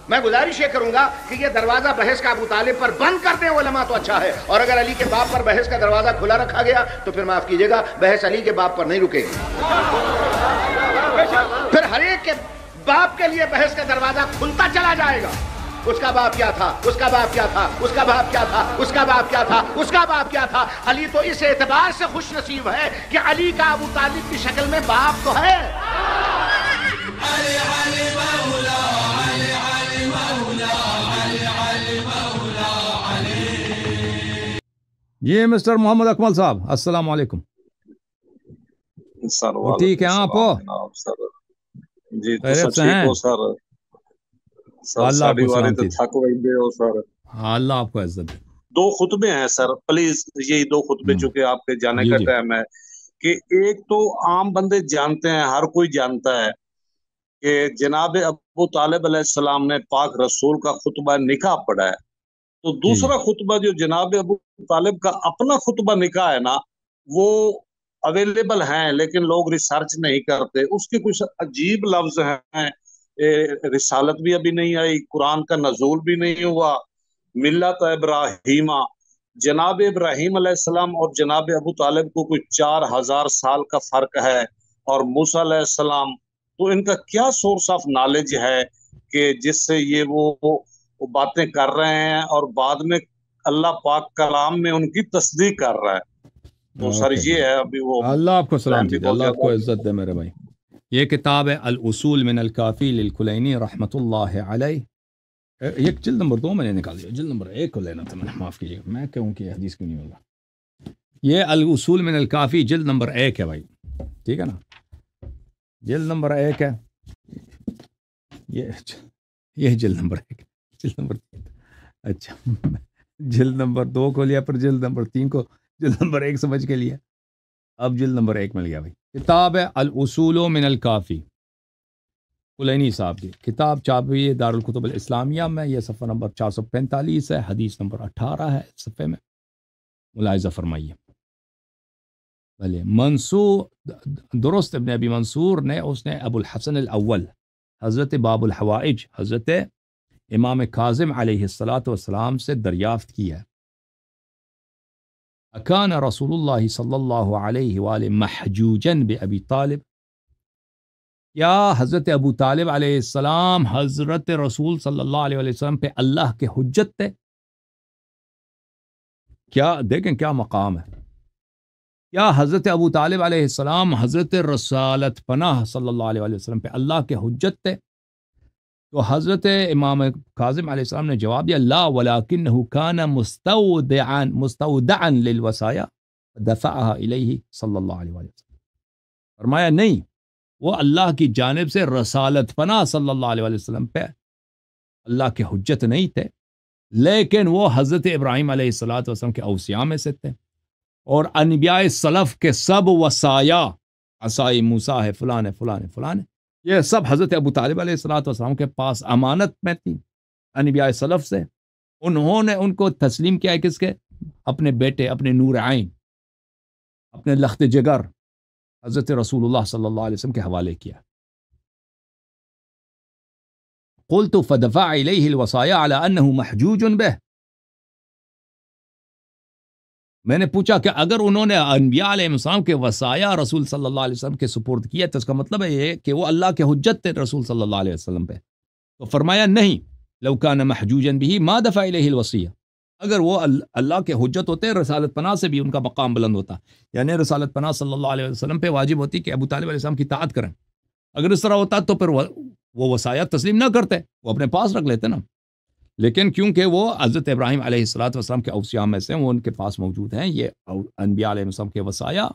میں گزارش یہ کروں گا کہ یہ دروازہ بحث کا ابو طالب پر بند کر دیں علماء تو اچھا ہے، اور اگر علی کے باپ پر بحث کا دروازہ کھلا رکھا گیا تو پھر معاف کیجئے گا، بحث علی کے باپ پر نہیں رکے گی، پھر ہر ایک کے باپ کے لیے بحث کا دروازہ کھلتا چلا جائے گا۔ اس کا باپ کیا تھا، اس کا باپ کیا تھا، اس کا باپ کیا تھا، اس کا باپ کیا تھا، اس کا باپ کیا تھا۔ علی تو اس اعتبار سے خوش نصیب ہے کہ علی کا ابو طالب کی شکل میں باپ تو ہے۔ یہ مسٹر محمد اکمل صاحب السلام علیکم۔ سر وہ ٹھیک ہے آپ ہو؟ جی خیریت سے ہیں؟ سر اللہ آپ کو سلامتی تھک ویندے ہو سر۔ اللہ آپ کو عزت دے۔ دو خطبے ہیں سر، پلیز یہی دو خطبے چونکہ آپ کے جانے کا ٹائم ہے، کہ ایک تو عام بندے جانتے ہیں، ہر کوئی جانتا ہے کہ جناب ابو طالب علیہ السلام نے پاک رسول کا خطبہ نکاح پڑھا ہے، تو دوسرا خطبہ جو جناب ابو طالب کا اپنا خطبہ نکاح ہے نا، وہ اویلیبل ہیں لیکن لوگ ریسرچ نہیں کرتے، اس کے کچھ عجیب لفظ ہیں، رسالت بھی ابھی نہیں آئی، قرآن کا نزول بھی نہیں ہوا، ملت ابراہیمہ، جناب ابراہیم علیہ السلام اور جناب ابو طالب کو کوئی 4000 سال کا فرق ہے، اور موسیٰ علیہ السلام، تو ان کا کیا سورس آف نالج ہے کہ جس سے یہ وہ باتیں کر رہے ہیں اور بعد میں اللہ پاک کلام میں ان کی تصدیق کر رہا ہے؟ تو سر یہ ہے ابھی وہ اللہ آپ کو سلامتی دے، اللہ آپ کو عزت دے میرے بھائی۔ یہ کتاب ہے الاصول من الکافی للکلینی رحمۃ اللہ علیہ، ایک جلد نمبر 2 میں نے نکال دیا، جلد نمبر 1 کو لینا تھا میں نے، معاف کیجیے گا، میں کہوں کہ حدیث کیوں نہیں ہوگا۔ یہ الاصول من الکافی جلد نمبر 1 ہے بھائی، ٹھیک ہے نا، جلد نمبر 1 ہے، یہ جلد نمبر 1، جلد نمبر 3، اچھا جلد نمبر 2 کو لیا، پھر جلد نمبر 3 کو جلد نمبر 1 سمجھ کے لیا، اب جلد نمبر 1 مل گیا بھائی۔ کتاب ہے الاصول من الکافی، کلینی صاحب کی کتاب، چابی دارالکتب الاسلامیہ میں، یہ صفحہ نمبر 445 ہے، حدیث نمبر 18 ہے اس صفحے میں، ملاحظہ فرمائیے۔ بھلے منصور درست ابن ابی منصور نے، اس نے ابو الحسن الاول حضرت باب الحوائج حضرت امام کاظم علیہ السلام سے دریافت کی ہے، اکان رسول اللہ صلی اللہ علیہ وآلہ محجوجاً بأبی طالب، کیا حضرت ابو طالب علیہ السلام حضرت رسول صلی اللہ علیہ وسلم پہ اللہ کے حجت تھے؟ کیا دیکھیں کیا مقام ہے، کیا حضرت ابو طالب علیہ السلام حضرت رسالت پناہ صلی اللہ علیہ وسلم پہ اللہ کے حجت تھے؟ تو حضرت امام کاظم علیہ السلام نے جواب دیا، لا ولکنہ کان مستودعا للوصایا دفعها الیہ صلی اللہ علیہ وسلم، فرمایا نہیں، وہ اللہ کی جانب سے رسالت پناہ صلی اللہ علیہ وسلم پہ اللہ کے حجت نہیں تھے، لیکن وہ حضرت ابراہیم علیہ السلام کے اوصیاء میں سے تھے، اور انبیاء سلف کے سب وصایا، عصای موسیٰ ہے، فلان ہے، فلان ہے، فلان ہے، یہ سب حضرت ابو طالب علیہ السلام کے پاس امانت میں تھی انبیاء سلف سے، انہوں نے ان کو تسلیم کیا ہے کس کے؟ اپنے بیٹے، اپنے نور عین، اپنے لخت جگر حضرت رسول اللہ صلی اللہ علیہ وسلم کے حوالے کیا۔ قلت فدفع الیہ الوصایا علی انہ محجوج بہ، میں نے پوچھا کہ اگر انہوں نے انبیاء علیہ السلام کے وصایا رسول صلی اللہ علیہ وسلم کے سپرد کیا تو اس کا مطلب ہے یہ کہ وہ اللہ کے حجت تھے رسول صلی اللہ علیہ وسلم پہ، تو فرمایا نہیں، لو کان محجوجا بہ ما دفع الیہ الوصیہ، اگر وہ اللہ کے حجت ہوتے رسالت پناہ سے بھی ان کا مقام بلند ہوتا، یعنی رسالت پناہ صلی اللہ علیہ وسلم پہ واجب ہوتی کہ ابو طالب علیہ السلام کی اطاعت کریں، اگر اس طرح ہوتا تو پھر وہ وصایت تسلیم نہ کرتے، وہ اپنے پاس رکھ لیتے نا، لیکن کیونکہ وہ حضرت ابراہیم علیہ السلام کے اوصیاء میں سے، وہ ان کے پاس موجود ہیں، یہ انبیاء علیہ السلام کے وصایا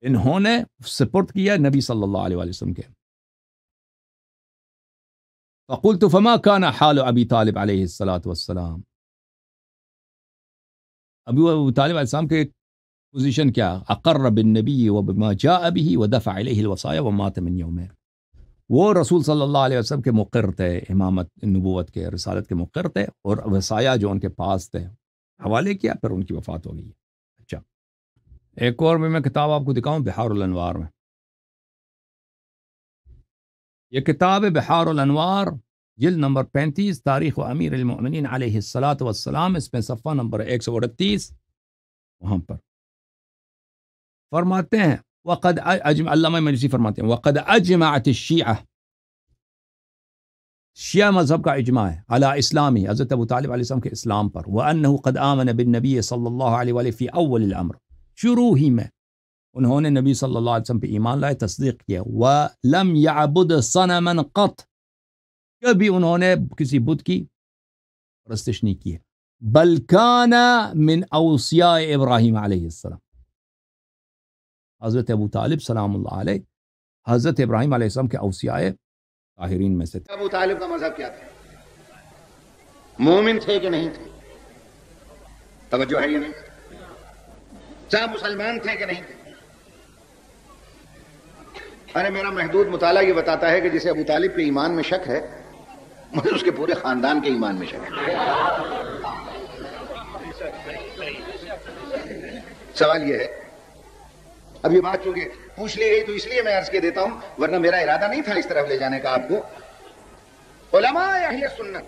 انہوں نے سپرد کیا نبی صلی اللہ علیہ وسلم کے۔ فقلت فما كان حال ابی طالب علیہ السلام، ابو طالب علیہ السلام کے پوزیشن کیا؟ اقر بالنبی وبما جاء به ودفع الیہ الوصایا ومات من یومه، وہ رسول صلی اللہ علیہ وسلم کے مقر تھے، امامت نبوت کے، رسالت کے مقر تھے، اور وصایا جو ان کے پاس تھے حوالے کیا، پھر ان کی وفات ہو گئی۔ اچھا ایک اور بھی میں کتاب آپ کو دکھاؤں، بحار الانوار میں، یہ کتاب ہے بحار الانوار، جلد نمبر 35 تاریخ و امیر المؤمنین علیہ الصلاۃ والسلام، اس میں صفحہ نمبر 138 وہاں پر فرماتے ہیں وقد علامہ مجلسی فرماتے ہیں وقد اجمعت الشیعہ، شیعہ مذہب کا اجماع ہے، علی اسلامی، حضرت ابو طالب علیہ السلام کے اسلام پر، وانہ قد آمن بالنبی صلی اللہ علیہ وآلہ فی اول الامر، شروع ہی میں انہوں نے نبی صلی اللہ علیہ وسلم پہ ایمان لائے، تصدیق کیا، ولم یعبد صنما قط، کبھی انہوں نے کسی بت کی پرستش نہیں کی ہے، بل کان من اوصیاء ابراہیم علیہ السلام، حضرت ابو طالب سلام اللہ علیہ حضرت ابراہیم علیہ السلام کے اوصیاء طاہرین میں سے تھے۔ ابو طالب کا مذہب کیا تھا؟ مومن تھے کہ نہیں تھے؟ توجہ ہے یہ نہیں؟ صاحب مسلمان تھے کہ نہیں تھے؟ ارے میرا محدود مطالعہ یہ بتاتا ہے کہ جسے ابو طالب کے ایمان میں شک ہے، مجھے اس کے پورے خاندان کے ایمان میں شک ہے۔ سوال یہ ہے، اب یہ بات چونکہ پوچھ لی گئی تو اس لیے میں عرض کے دیتا ہوں، ورنہ میرا ارادہ نہیں تھا اس طرف لے جانے کا آپ کو۔ علماء اہل سنت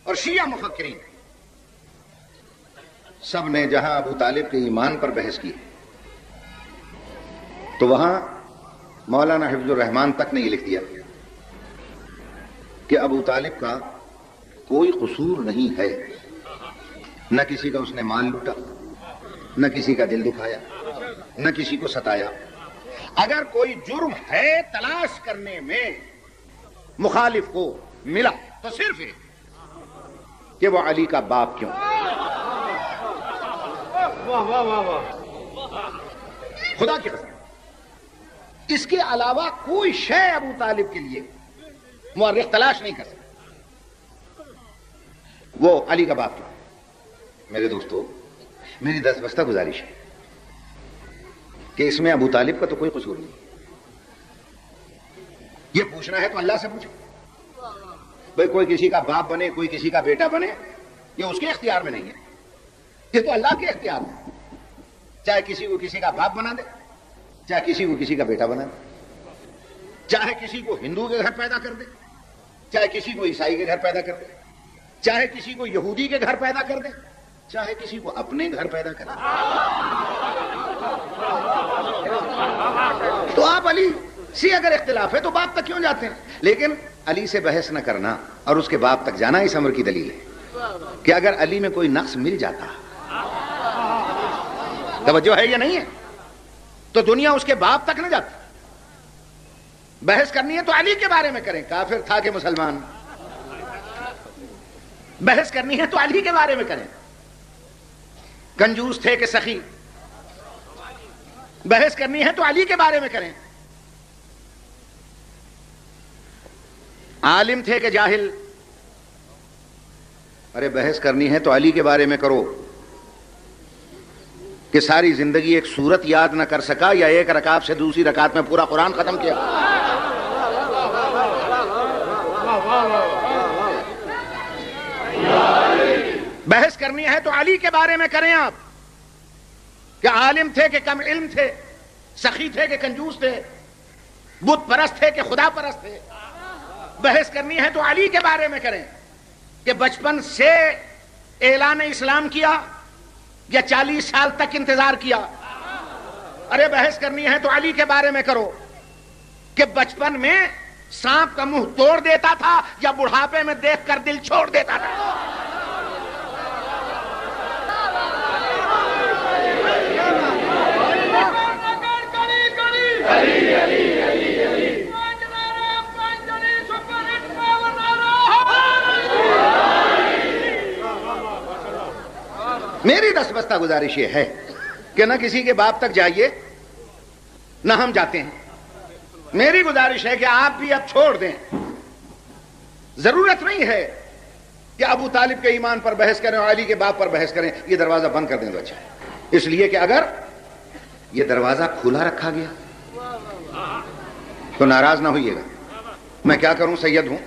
اور شیعہ مفکرین سب نے جہاں ابو طالب کے ایمان پر بحث کی تو وہاں مولانا حفظ الرحمان تک نے یہ لکھ دیا کہ ابو طالب کا کوئی قصور نہیں ہے، نہ کسی کا اس نے مال لوٹا، نہ کسی کا دل دکھایا، نہ کسی کو ستایا۔ اگر کوئی جرم ہے تلاش کرنے میں مخالف کو ملا تو صرف یہ کہ وہ علی کا باپ کیوں۔ خدا کی قسم اس کے علاوہ کوئی شے ابو طالب کے لیے مورخ تلاش نہیں کر سکتا، وہ علی کا باپ کیوں۔ میرے دوستو، میری دست بستہ گزارش ہے کہ اس میں ابو طالب کا تو کوئی قصور نہیں، یہ پوچھنا ہے تو اللہ سے پوچھو۔ بھئی کوئی کسی کا باپ بنے، کوئی کسی کا بیٹا بنے، یہ اس کے اختیار میں نہیں ہے، یہ تو اللہ کے اختیار میں، چاہے کسی کو کسی کا باپ بنا دے، چاہے کسی کو کسی کا بیٹا بنا دے، چاہے کسی کو ہندو کے گھر پیدا کر دے، چاہے کسی کو عیسائی کے گھر پیدا کر دے، چاہے کسی کو یہودی کے گھر پیدا کر دے، چاہے کسی کو اپنے گھر پیدا کر دے۔ تو آپ علی سے اگر اختلاف ہے تو باپ تک کیوں جاتے ہیں؟ لیکن علی سے بحث نہ کرنا اور اس کے باپ تک جانا اس امر کی دلیل ہے کہ اگر علی میں کوئی نقص مل جاتا، توجہ ہے یا نہیں ہے، تو دنیا اس کے باپ تک نہ جاتی۔ بحث کرنی ہے تو علی کے بارے میں کریں، کافر تھا کہ مسلمان۔ بحث کرنی ہے تو علی کے بارے میں کریں، کنجوس تھے کہ سخی۔ بحث کرنی ہے تو علی کے بارے میں کریں، عالم تھے کہ جاہل۔ ارے بحث کرنی ہے تو علی کے بارے میں کرو کہ ساری زندگی ایک سورت یاد نہ کر سکا یا ایک رکعت سے دوسری رکعت میں پورا قرآن ختم کیا۔ بحث کرنی ہے تو علی کے بارے میں کریں آپ کہ عالم تھے کہ کم علم تھے، سخی تھے کہ کنجوس تھے، بت پرست تھے کہ خدا پرست تھے۔ بحث کرنی ہے تو علی کے بارے میں کریں کہ بچپن سے اعلان اسلام کیا یا 40 سال تک انتظار کیا۔ ارے بحث کرنی ہے تو علی کے بارے میں کرو کہ بچپن میں سانپ کا منہ توڑ دیتا تھا یا بڑھاپے میں دیکھ کر دل چھوڑ دیتا تھا۔ میری دست بستہ گزارش یہ ہے کہ نہ کسی کے باپ تک جائیے نہ ہم جاتے ہیں۔ میری گزارش ہے کہ آپ بھی اب چھوڑ دیں، ضرورت نہیں ہے کہ ابو طالب کے ایمان پر بحث کریں اور علی کے باپ پر بحث کریں، یہ دروازہ بند کر دیں تو اچھا ہے۔ اس لیے کہ اگر یہ دروازہ کھلا رکھا گیا تو ناراض نہ ہوئیے گا۔ میں کیا کروں، سید ہوں،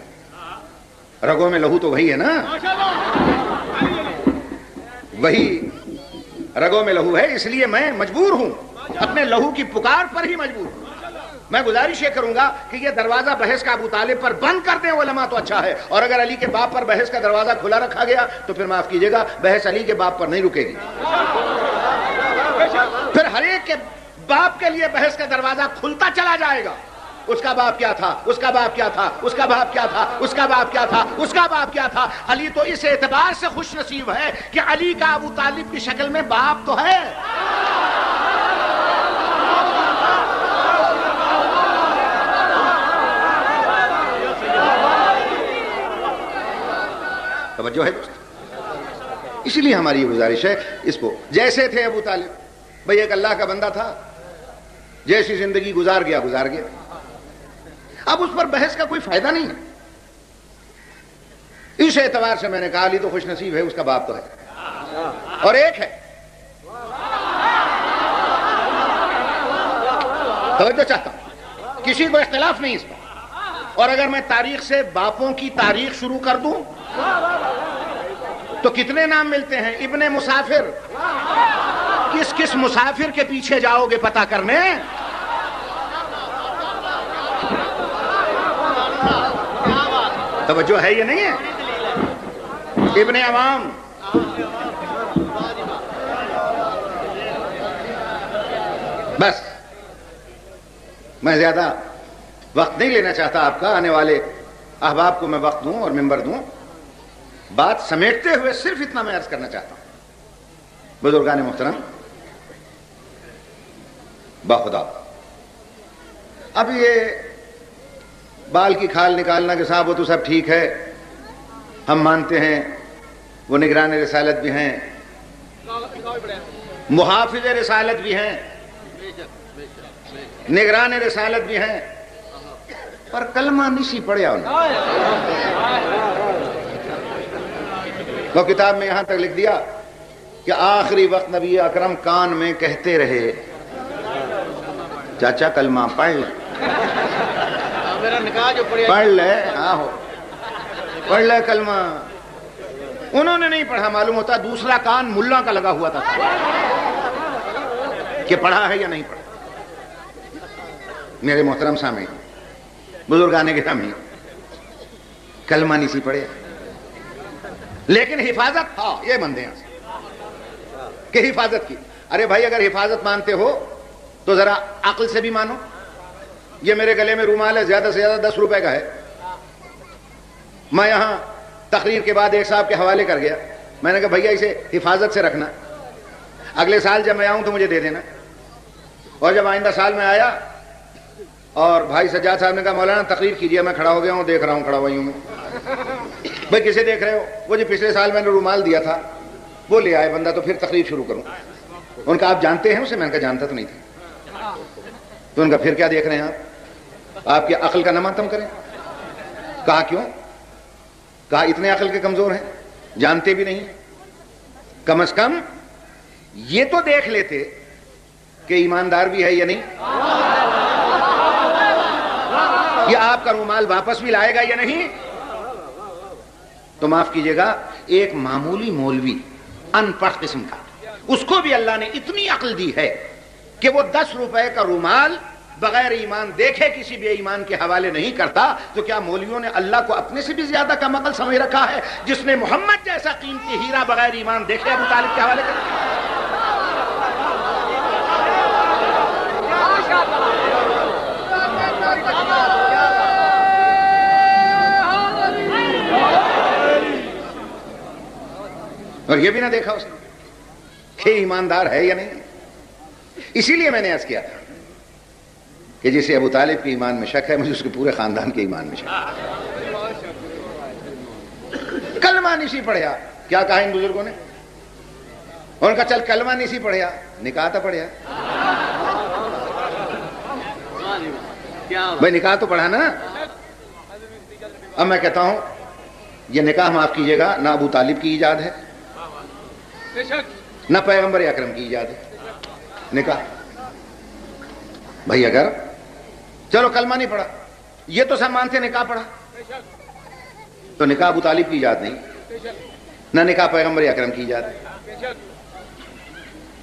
رگوں میں لہو تو وہی ہے نا، وہی رگوں میں لہو ہے، اس لیے میں مجبور ہوں، اپنے لہو کی پکار پر ہی مجبور ہوں۔ میں گزارش یہ کروں گا کہ یہ دروازہ بحث کا ابو طالب پر بند کر دیں علماء تو اچھا ہے، اور اگر علی کے باپ پر بحث کا دروازہ کھلا رکھا گیا تو پھر معاف کیجیے گا، بحث علی کے باپ پر نہیں رکے گی، پھر ہر ایک کے باپ کے لیے بحث کا دروازہ کھلتا چلا جائے گا۔ اس کا باپ کیا تھا، اس کا باپ کیا تھا، اس کا باپ کیا تھا، اس کا باپ کیا تھا، اس کا باپ کیا تھا۔ علی تو اس اعتبار سے خوش نصیب ہے کہ علی کا ابو طالب کی شکل میں باپ تو ہے۔ توجہ ہے دوست؟ اسی لیے ہماری یہ گزارش ہے، اس کو جیسے تھے ابو طالب، بھئی ایک اللہ کا بندہ تھا، جیسی زندگی گزار گیا گزار گیا، اب اس پر بحث کا کوئی فائدہ نہیں ہے۔ اس اعتبار سے میں نے کہا علی تو خوش نصیب ہے، اس کا باپ تو ہے، اور ایک ہے، توجہ چاہتا ہوں، کسی کو اختلاف نہیں اس پر، اور اگر میں تاریخ سے باپوں کی تاریخ شروع کر دوں تو کتنے نام ملتے ہیں؟ ابن مسافر، کس کس مسافر کے پیچھے جاؤ گے پتہ کرنے؟ توجہ ہے یہ نہیں ہے؟ ابن عوام، بس میں زیادہ وقت نہیں لینا چاہتا آپ کا، آنے والے احباب کو میں وقت دوں اور منبر دوں، بات سمیٹتے ہوئے صرف اتنا میں عرض کرنا چاہتا ہوں۔ بزرگان محترم، باخدا اب یہ بال کی کھال نکالنا کہ صاحب وہ تو سب ٹھیک ہے، ہم مانتے ہیں، وہ نگران رسالت بھی ہیں، محافظ رسالت بھی ہیں، نگران رسالت بھی ہیں، پر کلمہ نہیں پڑھیا انہوں نے۔ وہ کتاب میں یہاں تک لکھ دیا کہ آخری وقت نبی اکرم کان میں کہتے رہے، چاچا کلمہ پڑھ لے، پڑھ لے، ہاں ہو پڑھ لے کلمہ۔ انہوں نے نہیں پڑھا، معلوم ہوتا دوسرا کان ملا کا لگا ہوا تھا کہ پڑھا ہے یا نہیں پڑھا۔ میرے محترم سامعین، بزرگان گرامی، کلمہ نہیں سی پڑھے، لیکن حفاظت، ہاں یہ بندے ہیں کہ حفاظت کی۔ ارے بھائی اگر حفاظت مانتے ہو تو ذرا عقل سے بھی مانو۔ یہ میرے گلے میں رومال ہے، زیادہ سے زیادہ 10 روپے کا ہے، میں یہاں تقریر کے بعد ایک صاحب کے حوالے کر گیا، میں نے کہا بھیا اسے حفاظت سے رکھنا، اگلے سال جب میں آؤں تو مجھے دے دینا۔ اور جب آئندہ سال میں آیا اور بھائی سجاد صاحب نے کہا مولانا تقریر کیجیے، میں کھڑا ہو گیا ہوں، دیکھ رہا ہوں، کھڑا ہوا ہوں میں۔ بھائی کسے دیکھ رہے ہو؟ وہ جو پچھلے سال میں نے رومال دیا تھا وہ لے آئے بندہ، تو پھر تقریر شروع کروں۔ ان کا آپ جانتے ہیں اسے؟ میں نے کہا جانتا تو نہیں تھا۔ تو ان کا پھر کیا دیکھ رہے ہیں آپ کی عقل کا نہ ماتم کریں؟ کہا کیوں؟ کہا اتنے عقل کے کمزور ہیں، جانتے بھی نہیں، کم از کم یہ تو دیکھ لیتے کہ ایماندار بھی ہے یا نہیں، یہ آپ کا رومال واپس بھی لائے گا یا نہیں۔ تو معاف کیجئے گا، ایک معمولی مولوی ان پڑھ قسم کا، اس کو بھی اللہ نے اتنی عقل دی ہے کہ وہ 10 روپے کا رومال بغیر ایمان دیکھے کسی بھی ایمان کے حوالے نہیں کرتا۔ تو کیا مولویوں نے اللہ کو اپنے سے بھی زیادہ کم عقل سمجھ رکھا ہے جس نے محمد جیسا قیمتی ہیرا بغیر ایمان دیکھے ابو طالب کے حوالے کر؟ اور یہ بھی نہ دیکھا اس نے کہ ایماندار ہے یا نہیں۔ اسی لیے میں نے عرض کیا تھا کہ جسے ابو طالب کے ایمان میں شک ہے، مجھے اس کے پورے خاندان کے ایمان میں شک ہے۔ کلمہ نہیں سی پڑھیا، کیا کہا ان بزرگوں نے؟ ان کا چل کلمہ نہیں سی پڑھیا، نکاح تو پڑھیا۔ بھائی نکاح تو پڑھا نا۔ اب میں کہتا ہوں یہ نکاح معاف کیجئے گا نہ ابو طالب کی ایجاد ہے نہ پیغمبر اکرم کی ایجاد ہے نکاح۔ بھائی اگر چلو کلمہ نہیں پڑھا، یہ تو سب مانتے نکاح پڑھا، تو نکاح ابو طالب کی ایجاد نہیں، نہ نکاح پیغمبر اکرم کی ایجاد ہے،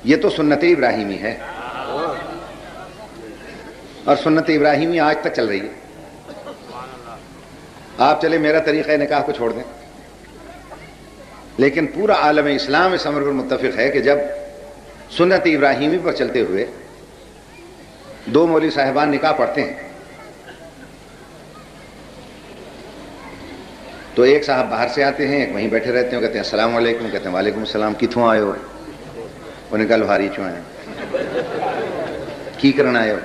یہ تو سنت ابراہیمی ہے۔ اور سنت ابراہیمی آج تک چل رہی ہے. آپ چلے میرا طریقہ نکاح کو چھوڑ دیں، لیکن پورا عالم اسلام اس امر پر متفق ہے کہ جب سنت ابراہیمی پر چلتے ہوئے دو مولوی صاحبان نکاح پڑھتے ہیں تو ایک صاحب باہر سے آتے ہیں، ایک وہیں بیٹھے رہتے ہیں، کہتے ہیں السلام علیکم، کہتے ہیں وعلیکم السلام، کتوں آئے ہو؟ انہوں نے کہا لوہاری چوں آئے کی کرنا آئے ہو؟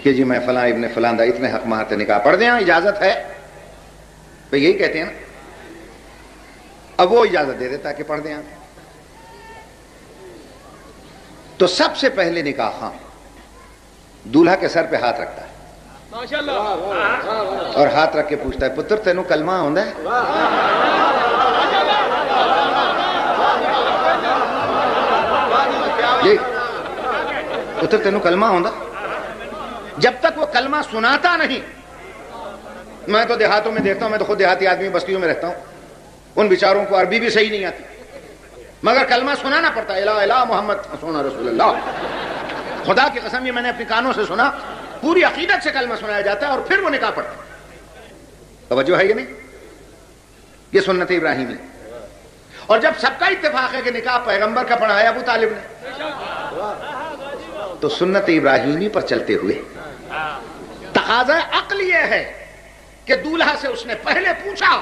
کہ جی میں فلاں ابن فلاں دا اتنے حق مہر نکاح پڑھ دیں، اجازت ہے؟ تو یہی کہتے ہیں نا. اب وہ اجازت دے دیتا کہ پڑھ دیں. تو سب سے پہلے نکاح خواں دولہا کے سر پہ ہاتھ رکھتا ہے اور ہاتھ رکھ کے پوچھتا ہے پتر تینوں کلمہ آندا ہے؟ پتر تینوں کلمہ آندا؟ جب تک وہ کلمہ سناتا نہیں، میں تو دیہاتوں میں دیکھتا ہوں، میں تو خود دیہاتی آدمی بستیوں میں رہتا ہوں، ان بیچاروں کو عربی بھی صحیح نہیں آتی مگر کلمہ سنانا پڑتا ہے، الہ الہ محمد سونا رسول اللہ. خدا کی قسم یہ میں نے اپنے کانوں سے سنا، پوری عقیدت سے کلمہ سنایا جاتا ہے اور پھر وہ نکاح پڑتا ہے. توجہ ہے کہ نہیں؟ یہ سنت ابراہیمی. اور جب سب کا اتفاق ہے کہ نکاح پیغمبر کا پڑھایا ابو طالب نے، تو سنت ابراہیمی پر چلتے ہوئے تقاضا عقل یہ ہے کہ دولہا سے اس نے پہلے پوچھا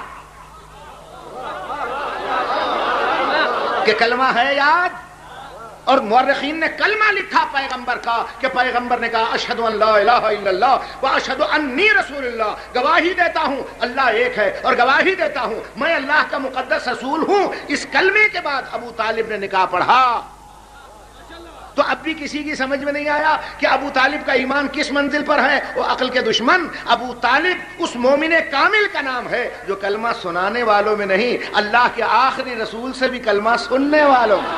کہ کلمہ ہے یاد، اور مورخین نے کلمہ لکھا پیغمبر کا کہ پیغمبر نے کہا اشہد ان لا الہ الا اللہ واشہد انی رسول اللہ، گواہی دیتا ہوں اللہ ایک ہے اور گواہی دیتا ہوں میں اللہ کا مقدس رسول ہوں. اس کلمے کے بعد ابو طالب نے نکاح پڑھا. تو اب بھی کسی کی سمجھ میں نہیں آیا کہ ابو طالب کا ایمان کس منزل پر ہے؟ وہ عقل کے دشمن. ابو طالب اس مومن کامل کا نام ہے جو کلمہ سنانے والوں میں نہیں، اللہ کے آخری رسول سے بھی کلمہ سننے والوں میں.